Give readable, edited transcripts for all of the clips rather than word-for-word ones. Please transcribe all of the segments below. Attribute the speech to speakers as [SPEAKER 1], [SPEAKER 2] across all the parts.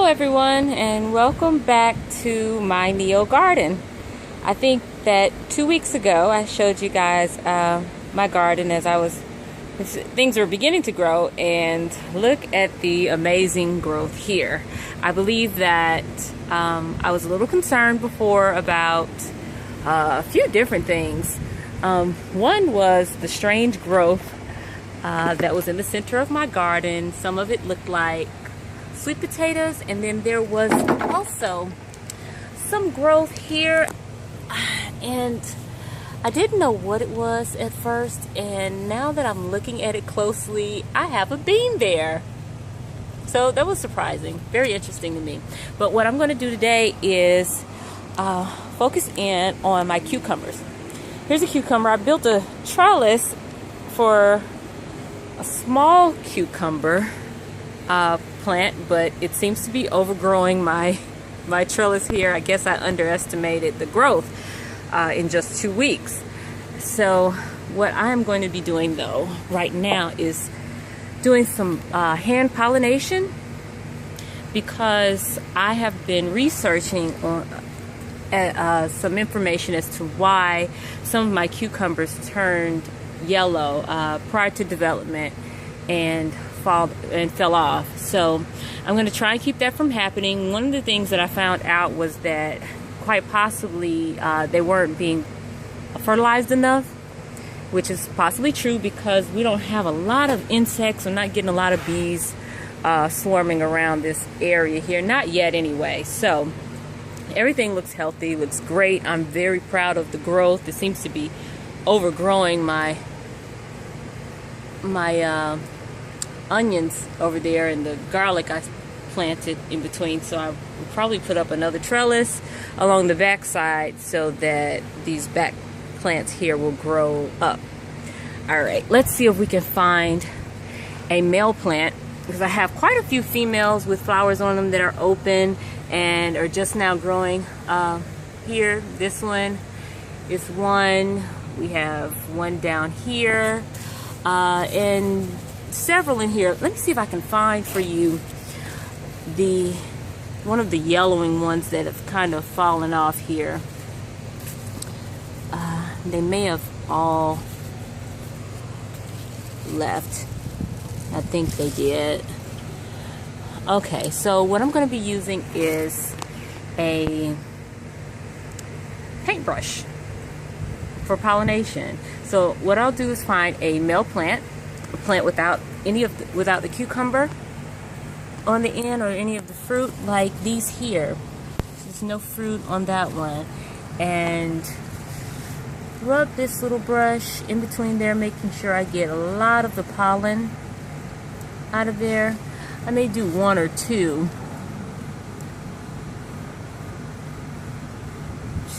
[SPEAKER 1] everyone, and welcome back to my Neo garden. I think that 2 weeks ago I showed you guys my garden as things were beginning to grow, and look at the amazing growth here. I believe that I was a little concerned before about a few different things. One was the strange growth that was in the center of my garden. Some of it looked like sweet potatoes, and then there was also some growth here, and I didn't know what it was at first, and now that I'm looking at it closely, I have a bean there. So that was surprising, very interesting to me. But what I'm going to do today is focus in on my cucumbers. Here's a cucumber. I built a trellis for a small cucumber plant, but it seems to be overgrowing my trellis here. I guess I underestimated the growth in just 2 weeks. So what I'm going to be doing though right now is doing some hand pollination, because I have been researching on some information as to why some of my cucumbers turned yellow prior to development and fell off. So I'm going to try and keep that from happening. One of the things that I found out was that quite possibly they weren't being fertilized enough, which is possibly true because we don't have a lot of insects. I'm not getting a lot of bees swarming around this area here, not yet anyway. So everything looks healthy, looks great. I'm very proud of the growth. It seems to be overgrowing my onions over there, and the garlic I planted in between. So I will probably put up another trellis along the back side so that these back plants here will grow up. All right, let's see if we can find a male plant, because I have quite a few females with flowers on them that are open and are just now growing. Here, this one is one. We have one down here, and several in here. Let me see if I can find for you one of the yellowing ones that have kind of fallen off here. They may have all left. I think they did. Okay, so what I'm going to be using is a paintbrush for pollination. So what I'll do is find a male plant, a plant without the cucumber on the end or any of the fruit, like these here. There's no fruit on that one, and rub this little brush in between there, making sure I get a lot of the pollen out of there. I may do one or two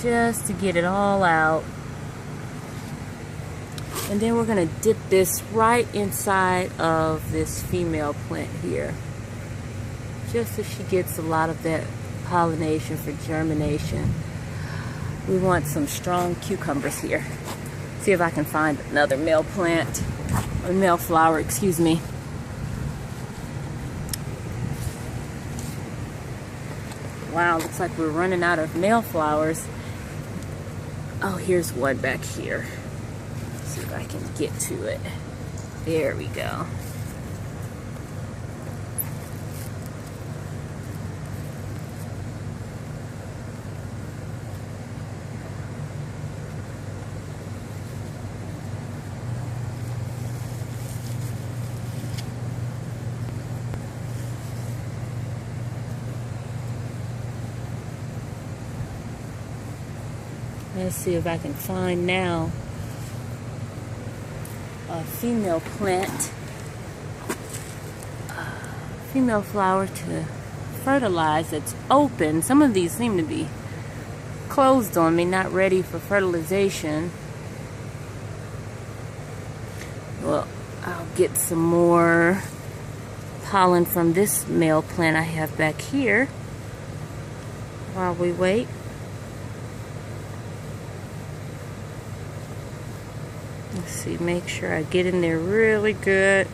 [SPEAKER 1] just to get it all out. And then we're going to dip this right inside of this female plant here, just so she gets a lot of that pollination for germination. We want some strong cucumbers here. See if I can find another male plant, or male flower, excuse me. Wow, looks like we're running out of male flowers. Oh, here's one back here. See if I can get to it. There we go. Let's see if I can find now a female plant, female flower to fertilize that's open. Some of these seem to be closed on me, not ready for fertilization. Well, I'll get some more pollen from this male plant I have back here while we wait. Let's see, make sure I get in there really good.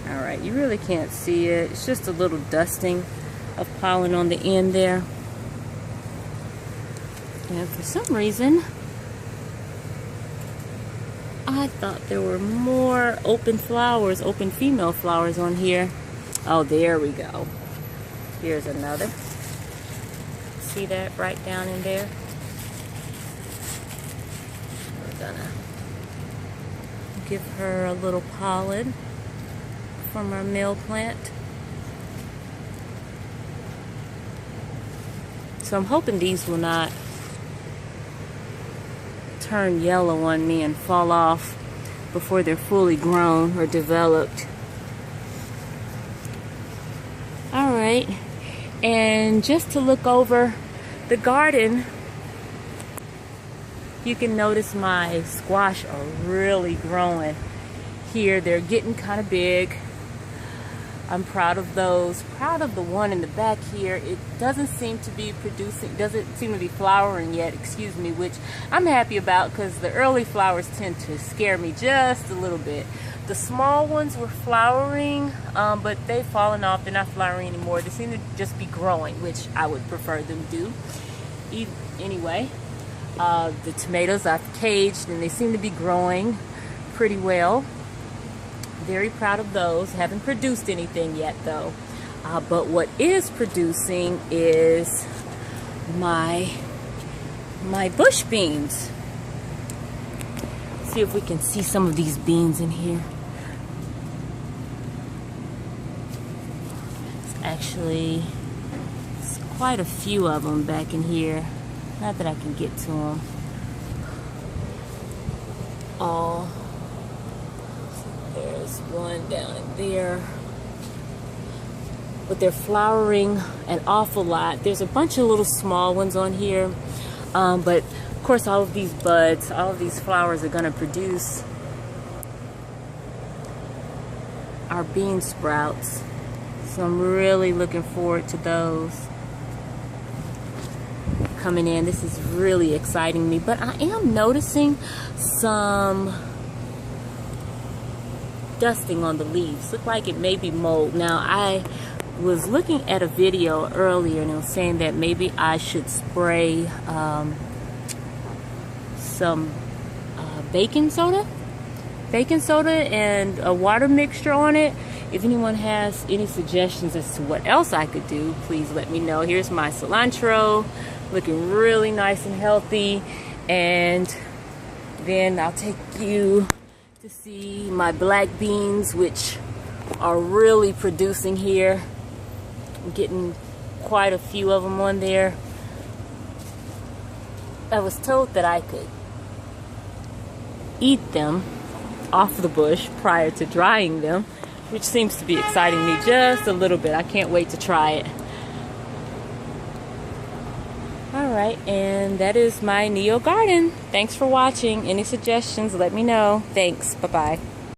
[SPEAKER 1] All right. Alright, you really can't see it. It's just a little dusting of pollen on the end there. And for some reason, I thought there were more open flowers, open female flowers on here. Oh, there we go. Here's another. See that right down in there? We're gonna give her a little pollen from our male plant. So I'm hoping these will not turn yellow on me and fall off before they're fully grown or developed. Alright, and just to look over the garden, you can notice my squash are really growing here. They're getting kind of big. I'm proud of those. Proud of the one in the back here. It doesn't seem to be producing, doesn't seem to be flowering yet, excuse me, which I'm happy about because the early flowers tend to scare me just a little bit. The small ones were flowering, but they've fallen off. They're not flowering anymore. They seem to just be growing, which I would prefer them do. Anyway, the tomatoes I've caged and they seem to be growing pretty well. Very proud of those. Haven't produced anything yet though. But what is producing is my bush beans. See if we can see some of these beans in here. Actually, it's quite a few of them back in here. Not that I can get to them all. There's one down in there. But they're flowering an awful lot. There's a bunch of little small ones on here. But of course all of these buds, all of these flowers are going to produce our bean sprouts. So I'm really looking forward to those coming in. This is really exciting me. But I am noticing some dusting on the leaves. Look like it may be mold. Now I was looking at a video earlier and it was saying that maybe I should spray some baking soda and a water mixture on it. If anyone has any suggestions as to what else I could do, please let me know. Here's my cilantro, looking really nice and healthy. And then I'll take you to see my black beans, which are really producing here. I'm getting quite a few of them on there. I was told that I could eat them off the bush prior to drying them, which seems to be exciting me just a little bit. I can't wait to try it. Alright, and that is my Neo garden. Thanks for watching. Any suggestions, let me know. Thanks. Bye-bye.